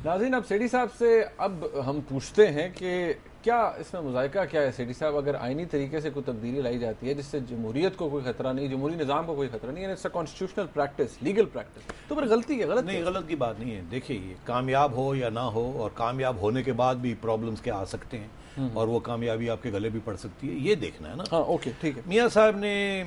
ناظرین، اب سیٹھی صاحب سے اب ہم پوچھتے ہیں کہ کیا اس میں مذائقہ کیا ہے سیٹھی صاحب؟ اگر آئینی طریقے سے کوئی تبدیلی لائی جاتی ہے جس سے جمہوریت کو کوئی خطرہ نہیں، جمہوری نظام کو کوئی خطرہ نہیں، it's a constitutional practice, legal practice, تو پھر غلطی ہے؟ غلط نہیں، غلط کی بات نہیں ہے. دیکھیے، یہ کامیاب ہو یا نہ ہو، اور کامیاب ہونے کے بعد بھی پرابلمز کے آ سکتے ہیں اور وہ کامیابی آپ کے گلے بھی پڑ سکتی ہے، یہ دیکھنا ہے نا. ہاں اوکے ٹھیک ہے. میاں صاحب نے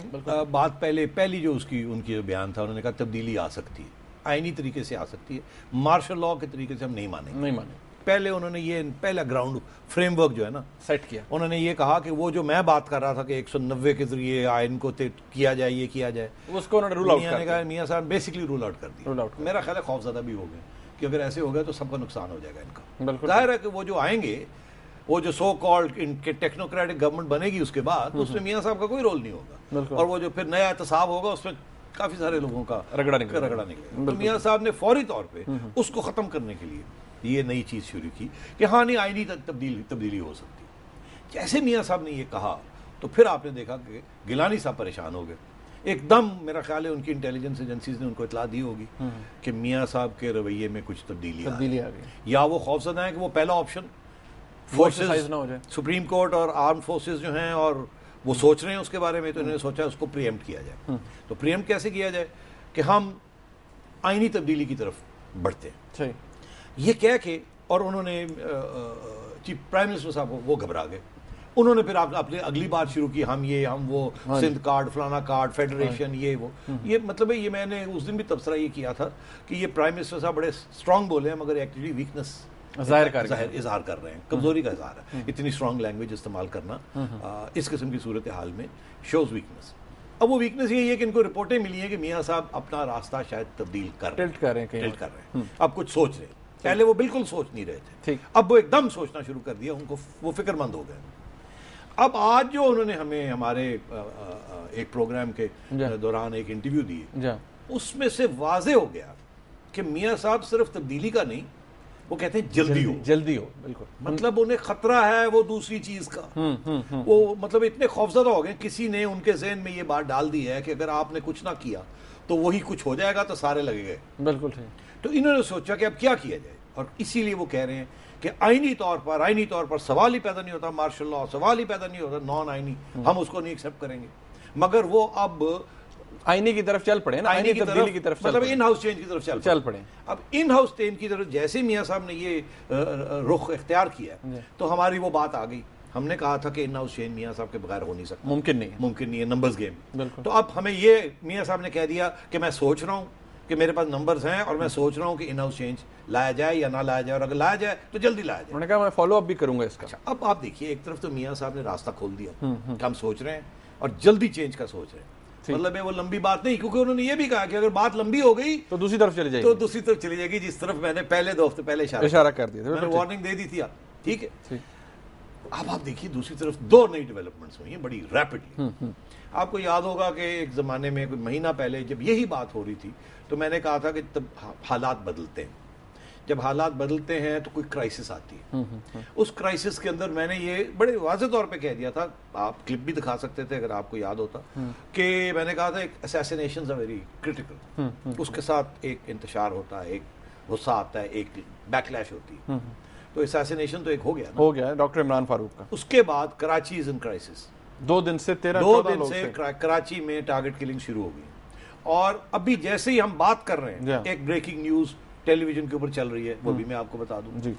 بات پہلی جو ان کی جو بیان تھا، انہوں نے کہا تبدیلی آ سکتی ہے، آئینی طریقے سے آ سکتی ہے، مارشل لاء کے طریقے سے ہم نہیں مانیں. پہلے انہوں نے یہ پہلا گراؤنڈ فریم ورک جو ہے نا سیٹ کیا. انہوں نے یہ کہا کہ وہ جو میں بات کر رہا تھا کہ 190 کے ذریعے آئین کو کیا جائے، یہ کیا جائے، اس کو انہوں نے رول آؤٹ کر دیا. میاں صاحب بیسکلی رول آؤٹ کر دیا. میرا خیال ہے خوف زدہ بھی ہو گئے کہ اگر ایسے ہو گیا تو سب کا نقصان ہو جائے گا ان کا. ظاہر ہے کہ وہ جو آئیں گے، وہ جو سو کالڈ ان کے ٹیکنوکریٹک گورنمنٹ بنے گی اس کے بعد، اس میں میاں صاحب کا کوئی رول نہیں ہوگا، اور وہ جو پھر نیا احتساب ہوگا اس میں کافی سارے لوگوں کا رگڑا نکلے گا. تو میاں صاحب نے فوری طور پہ اس کو ختم کرنے کے لیے یہ نئی چیز شروع کی کہ ہاں نہیں، آئینی تبدیلی ہو سکتی. جیسے میاں صاحب نے یہ کہا تو پھر آپ نے دیکھا کہ گیلانی صاحب پریشان ہو گئے ایک دم. میرا خیال ہے ان کی انٹیلیجنس ایجنسیز نے ان کو اطلاع دی ہوگی کہ میاں صاحب کے رویے میں کچھ تبدیلی آ گئی، یا وہ خوفزدہ ہیں کہ وہ پہلا آپشن فورسز، سپریم کورٹ اور آرم فورسز جو ہیں اور وہ سوچ رہے ہیں اس کے بارے میں، تو انہوں نے سوچا اس کو پریمپٹ کیا جائے. تو پریمپٹ کیسے کیا جائے کہ ہم آئینی تبدیلی کی طرف بڑھتے ہیں، یہ کہہ کے. اور انہوں نے چیف پرائم منسٹر صاحب وہ گھبرا گئے. انہوں نے پھر اپنے اگلی بات شروع کی، ہم وہ سندھ کارڈ، فلانا کارڈ، فیڈریشن، یہ مطلب ہے. یہ میں نے اس دن بھی تبصرہ یہ کیا تھا کہ یہ پرائم منسٹر صاحب بڑے اسٹرانگ بولے ہیں مگر ایکچولی ویکنس اظہار کر رہے ہیں، کمزوری کا اظہار ہے. اتنی اسٹرانگ لینگویج استعمال کرنا اس قسم کی صورتحال میں شوز ویکنس. اب وہ ویکنس یہ ہے کہ ان کو رپورٹیں ملی ہیں کہ میاں صاحب اپنا راستہ شاید تبدیل کر رہے ہیں، اب کچھ سوچ رہے ہیں. پہلے وہ بالکل سوچ نہیں رہے تھے، اب وہ ایک دم سوچنا شروع کر دیا، ان کو وہ فکر مند ہو گئے. اب آج جو انہوں نے ہمیں ہمارے ایک پروگرام کے دوران ایک انٹرویو دی، اس میں سے واضح ہو گیا کہ میاں صاحب صرف تبدیلی کا نہیں، وہ کہتے ہیں جلدی ہو. بالکل، مطلب انہیں خطرہ ہے وہ دوسری چیز کا. وہ مطلب اتنے خوفزدہ ہو گئے، کسی نے ان کے ذہن میں یہ بات ڈال دی ہے کہ اگر آپ نے کچھ نہ کیا تو وہی کچھ ہو جائے گا تو سارے لگے گئے. بالکل ٹھیک. تو انہوں نے سوچا کہ اب کیا کیا جائے، اور اسی لیے وہ کہہ رہے ہیں کہ آئینی طور پر سوال ہی پیدا نہیں ہوتا، مارشل لاء سوال ہی پیدا نہیں ہوتا، نان آئینی ہم اس کو نہیں ایکسیپٹ کریں گے. مگر وہ اب آئینی کی طرف چل پڑے نا، آئینی تبدیلی کی طرف، مطلب ان ہاؤس چینج کی طرف چل پڑے. اب ان ہاؤس چینج کی طرف جیسے میاں صاحب نے یہ رخ اختیار کیا تو ہماری وہ بات آ گئی. ہم نے کہا تھا کہ ان ہاؤس چینج میاں صاحب کے بغیر ہو نہیں سکتا، ممکن نہیں ہے، نمبرز گیم. تو اب ہمیں یہ میاں صاحب نے کہہ دیا کہ میں سوچ رہا ہوں کہ میرے پاس نمبرز ہیں اور میں سوچ رہا ہوں کہ ان ہاؤس چینج لایا جائے یا نہ لایا جائے، اور اگر لایا جائے تو جلدی لایا جائے. انہوں نے کہا میں فالو اپ بھی کروں گا اس کا. اب آپ دیکھیے، ایک طرف تو میاں صاحب نے راستہ کھول دیا کہ ہم سوچ رہے ہیں اور جلدی چینج کا سوچ رہے ہیں. مطلب ہے وہ لمبی بات نہیں، کیونکہ انہوں نے یہ بھی کہا کہ اگر بات لمبی ہو گئی تو دوسری طرف چلی جائے گی، جس طرف میں نے پہلے 2 ہفتے پہلے اشارہ کر دیا تھا، میں نے وارننگ دے دی تھی. آپ ٹھیک ہے. اب آپ دیکھیے دوسری طرف 2 نئی ڈیولپمنٹس ہوئی ہیں بڑی ریپڈلی. آپ کو یاد ہوگا کہ ایک زمانے میں کوئی مہینہ پہلے جب یہی بات ہو رہی تھی تو میں نے کہا تھا کہ تب حالات بدلتے ہیں. جب حالات بدلتے ہیں تو کوئی کرائسس آتی ہے. اس کرائسس کے اندر میں نے یہ بڑے واضح طور پہ کہہ دیا تھا، آپ کلپ بھی دکھا سکتے تھے اگر آپ کو یاد ہوتا، کہ میں نے کہا تھا ایک اسیسینیشنز آر ویری کرٹیکل. اس کے ساتھ ایک انتشار ہوتا ہے، ایک غصہ آتا ہے، ایک بیک لیش ہوتی ہے. تو اسیسینیشن تو ایک ہو گیا ڈاکٹر عمران فاروق کا. اس کے بعد کراچی از ان کرائسس. 2 دن سے کراچی میں ٹارگٹ کلنگ شروع ہو گئی. اور ابھی جیسے ہی ہم بات کر رہے ہیں ایک بریکنگ نیوز ٹیلی ویژن کے اوپر چل رہی ہے، وہ بھی میں آپ کو بتا دوں.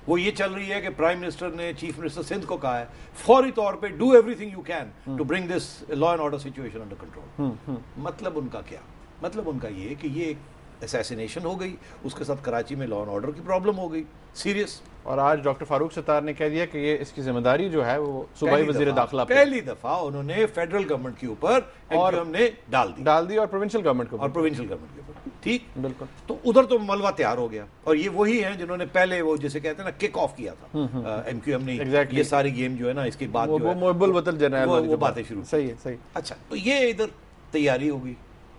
وہ یہ چل رہی ہے کہ پرائم منسٹر نے چیف منسٹر سندھ کو کہا ہے فوری طور پہ do everything you can to bring this law and order situation under control. مطلب ان کا کیا؟ مطلب ان کا یہ کہ یہ ایک اسیسینیشن ہو گئی، اس کے ساتھ کراچی میں لا اینڈ آرڈر کی پرابلم ہو گئی سیریس. اور آج ڈاکٹر فاروق ستار نے کہہ دیا کہ یہ اس کی ذمہ داری جو ہے وہ صوبائی وزیر داخلہ پہلی دفعہ انہوں نے فیڈرل گورنمنٹ کے اوپر ہم نے ڈال دی اور پروونشل گورنمنٹ کے اوپر. ٹھیک، بالکل. تو ادھر تو ملبہ تیار ہو گیا. اور یہ وہی ہیں جنہوں نے پہلے وہ جسے کہتے ہیں نا کک آف کیا تھا ایم کیو ایم نے. یہ ساری گیم جو ہے نا اس کے بعد وہ محب الوطن جنرل وہ باتیں شروع. صحیح. اچھا، تو یہ ادھر تیاری ہو گئی،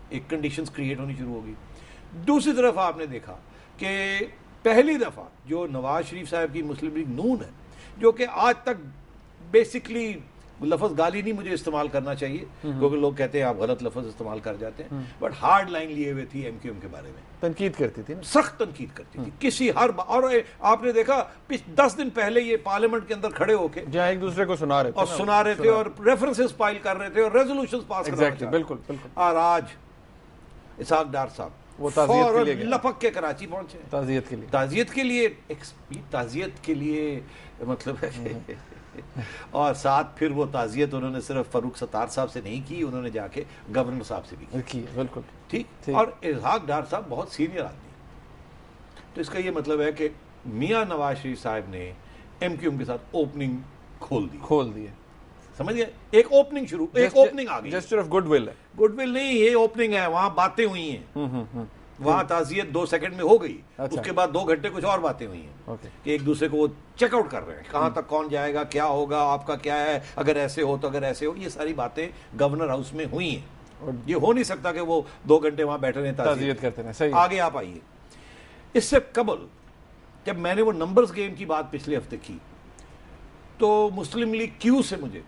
ایک کنڈیشنز کریٹ ہونی شروع ہو گئی. دوسری طرف آپ نے دیکھا کہ پہلی دفعہ جو نواز شریف صاحب کی مسلم لیگ نون ہے، جو کہ آج تک بیسکلی لفظ گالی نہیں مجھے استعمال کرنا چاہیے کیونکہ لوگ کہتے ہیں آپ غلط لفظ استعمال کر جاتے ہیں, بٹ ہارڈ لائن لیے ہوئے تھی ایم کیو ایم کے بارے میں, تنقید کرتی تھی, سخت تنقید کرتی تھی کسی ہر اور آپ نے دیکھا 10 دن پہلے یہ پارلیمنٹ کے اندر کھڑے ہو کے جہاں ایک دوسرے کو سنا رہے تھے اور ریفرنسز فائل کر رہے تھے اور ریزولوشنز پاس کر رہے تھے. بالکل. اور آج اسحاق ڈار صاحب وہ تعزیت کے لیے لپک کے کراچی پہنچے, تعزیت کے لیے مطلب ہے اور ساتھ پھر وہ تعزیت انہوں نے صرف فاروق ستار صاحب سے نہیں کی, انہوں نے جا کے گورنر صاحب سے بھی کی. بالکل ٹھیک. اور اسحاق ڈار صاحب بہت سینئر آدمی, تو اس کا یہ مطلب ہے کہ میاں نواز شریف صاحب نے ایم کیو ایم کے ساتھ اوپننگ کھول دی, سمجھ گئے, ایک اوپننگ شروع, ایک اوپننگ آ گئی, جسچر آف گڈ ول ہے, گڈ ول نہیں, یہ اوپننگ ہے. وہاں باتیں ہوئی ہیں, وہاں تعزیت 2 سیکنڈ میں ہو گئی, اس کے بعد 2 گھنٹے کچھ اور باتیں ہوئی ہیں کہ ایک دوسرے کو وہ چیک آؤٹ کر رہے ہیں, کہاں تک کون جائے گا, کیا ہوگا, آپ کا کیا ہے, اگر ایسے ہو تو اگر ایسے ہو. یہ ساری باتیں گورنر ہاؤس میں ہوئی ہیں. یہ ہو نہیں سکتا کہ وہ 2 گھنٹے وہاں بیٹھے رہے تعزیت کرتے ہیں. آگے آپ آئیے, اس سے قبل جب میں نے وہ نمبرز گیم کی بات پچھلے ہفتے کی تو مسلم لیگ کیو سے مجھے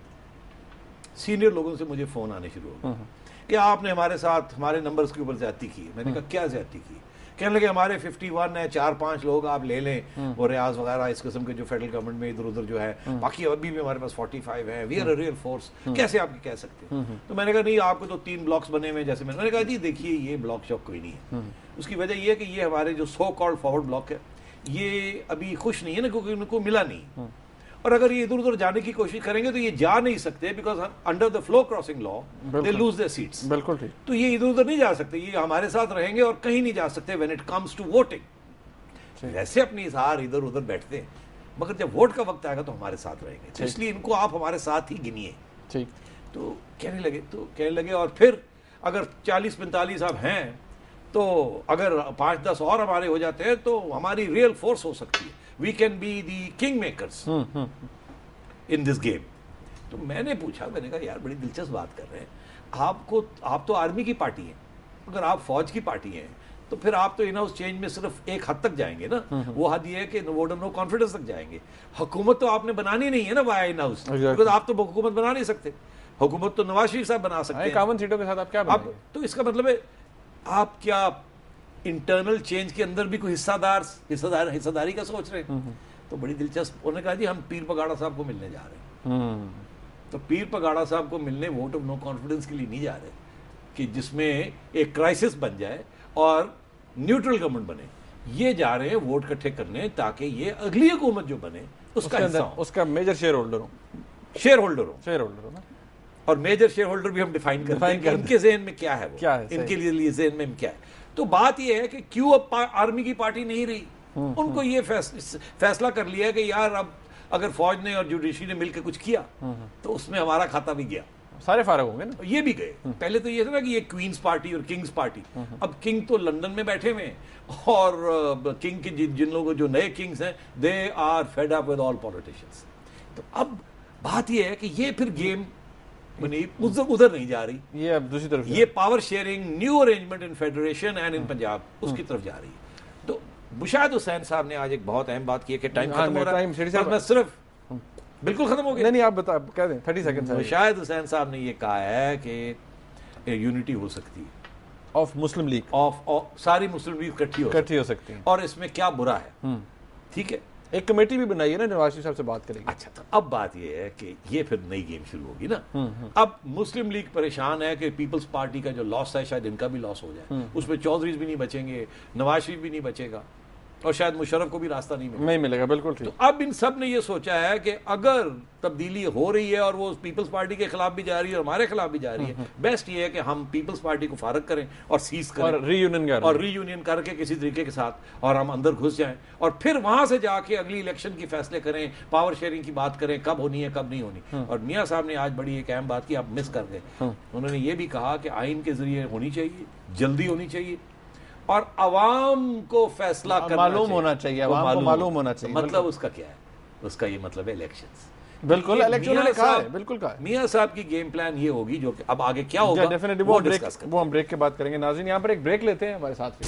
سینئر لوگوں سے مجھے فون آنے شروع ہو گئے کہ آپ نے ہمارے ساتھ ہمارے نمبرز کے اوپر زیادتی کی. میں نے کہا کیا زیادتی کی؟ کہنے لگے ہمارے 51 ہیں, 4-5 لوگ آپ لے لیں, وہ ریاض وغیرہ اس قسم کے جو فیڈرل گورنمنٹ میں ادھر ادھر جو ہے, باقی ابھی بھی ہمارے پاس 45 ہیں, we are a real force, کیسے آپ کہہ سکتے ہیں؟ تو میں نے کہا نہیں, آپ کو تو 3 بلاکس بنے ہوئے, جیسے میں نے کہا جی دیکھیے یہ بلاک شاک کوئی نہیں ہے. اس کی وجہ یہ ہے کہ یہ ہمارے جو سو کالڈ فارورڈ بلاک ہے یہ ابھی خوش نہیں ہے نا, کیونکہ ان کو ملا نہیں, اور اگر یہ ادھر ادھر جانے کی کوشش کریں گے تو یہ جا نہیں سکتے, because under the floor crossing law they lose their seats. بالکل ٹھیک. تو یہ ادھر ادھر نہیں جا سکتے, یہ ہمارے ساتھ رہیں گے اور کہیں نہیں جا سکتے when it comes to voting. ویسے اپنی اظہار ادھر ادھر بیٹھتے ہیں, مگر جب ووٹ کا وقت آئے گا تو ہمارے ساتھ رہیں گے, تو اس لیے ان کو آپ ہمارے ساتھ ہی گنیے. ٹھیک. تو کہنے لگے اور پھر اگر 40-45 آپ ہیں تو اگر 5-10 اور ہمارے ہو جاتے ہیں تو ہماری ریئل فورس ہو سکتی ہے, we can be the king makers in this game. تو میں نے پوچھا, میں نے کہا یار بڑی دلچسپ بات کر رہے ہیں آپ تو آرمی کی پارٹی ہیں, اگر آپ فوج کی پارٹی ہیں تو پھر آپ تو ان ہاؤس چینج میں صرف ایک حد تک جائیں گے نا, وہ حد یہ ہے کہ ووٹ آف نو کانفیڈنس تک جائیں گے. حکومت تو آپ نے بنانی نہیں ہے نا وایا ان ہاؤس, کیونکہ آپ تو حکومت بنا نہیں سکتے, حکومت تو نواز شریف صاحب بنا سکتے ہیں 51 سیٹوں کے ساتھ. آپ کیا بنائیں گے؟ تو اس کا مطلب ہے آپ کیا انٹرنل چینج کے اندر بھی کوئی حصہ داری کا سوچ رہے ہیں؟ تو بڑی دلچسپ, انہوں نے کہا جی ہم پیر پگاڑا صاحب کو ملنے جا رہے ہیں. تو پیر پگاڑا صاحب کو ملنے ووٹ آف نو کانفیڈنس کے لیے نہیں جا رہے کہ جس میں ایک کرائسس بن جائے اور نیوٹرل گورنمنٹ بنے, یہ جا رہے ہیں ووٹ اکٹھے کرنے تاکہ یہ اگلی حکومت جو بنے اس کا حصہ ہو, اس کا میجر شیئر ہولڈر ہو. اور میجر شیئر ہولڈر بھی ہم ڈیفائن کرتے ہیں کہ ان کے ذہن میں کیا ہے, وہ ان کے لیے ذہن میں کیا ہے. تو بات یہ ہے کہ کیوں اب آرمی کی پارٹی نہیں رہی, ان کو یہ فیصلہ کر لیا کہ یار اب اگر فوج نے اور جوڈیشری نے مل کے کچھ کیا تو اس میں ہمارا کھاتا بھی گیا, سارے فارغ ہوں گے نا. یہ بھی گئے. پہلے تو یہ تھا نا کہ یہ کوئنز پارٹی اور کنگز پارٹی, اب کنگ تو لندن میں بیٹھے ہوئے ہیں اور کنگ کے جن لوگوں جو نئے کنگز ہیں they are fed up with all politicians. تو اب بات یہ ہے کہ یہ پھر گیم ادھر نہیں جا رہی, یہ اب دوسری طرف یہ power sharing new arrangement in federation and in Punjab اس کی طرف جا رہی ہے. تو مشاہد حسین صاحب نے آج ایک بہت اہم بات کی ہے کہ ٹائم ختم ہو رہا ہے, میں صرف بالکل ختم ہو گیا. نہیں آپ بتا کہہ دیں 30 سیکنڈ. مشاہد حسین صاحب نے یہ کہا ہے کہ یونٹی ہو سکتی ہے آف مسلم لیگ, ساری مسلم لیگ اکٹھی ہو سکتی ہے, اور اس میں کیا برا ہے. ٹھیک ہے, ایک کمیٹی بھی بنائی ہے نا, نواز شریف صاحب سے بات کریں گے. اچھا, تو اب بات یہ ہے کہ یہ پھر نئی گیم شروع ہوگی نا. اب مسلم لیگ پریشان ہے کہ پیپلز پارٹی کا جو لاس ہے شاید ان کا بھی لاس ہو جائے, اس میں چودھریز بھی نہیں بچیں گے, نواز شریف بھی نہیں بچے گا, اور شاید مشرف کو بھی راستہ نہیں ملے گا. بالکل ٹھیک. تو اب ان سب نے یہ سوچا ہے کہ اگر تبدیلی ہو رہی ہے اور وہ پیپلز پارٹی کے خلاف بھی جا رہی ہے اور ہمارے خلاف بھی جا رہی ہے, بیسٹ یہ ہے کہ ہم پیپلز پارٹی کو فارغ کریں اور سیز کریں اور ری یونین کر کے کسی طریقے کے ساتھ, اور ہم اندر گھس جائیں اور پھر وہاں سے جا کے اگلی الیکشن کی فیصلے کریں, پاور شیئرنگ کی بات کریں, کب ہونی ہے کب نہیں ہونی. اور میاں صاحب نے آج بڑی ایک اہم بات کی, آپ مس کر گئے. انہوں نے یہ بھی کہا کہ آئین کے ذریعے ہونی چاہیے, جلدی ہونی چاہیے, اور عوام کو فیصلہ کرنا معلوم ہونا چاہیے, عوام کو معلوم ہونا چاہیے. مطلب اس کا کیا ہے, اس کا یہ مطلب ہے الیکشنز. بالکل الیکشن نے کہا ہے, بالکل کہا ہے. میاں صاحب کی گیم پلان یہ ہوگی جو کہ اب آگے کیا ہوگا وہ ہم بریک کے بعد کریں گے. ناظرین یہاں پر ایک بریک لیتے ہیں, ہمارے ساتھ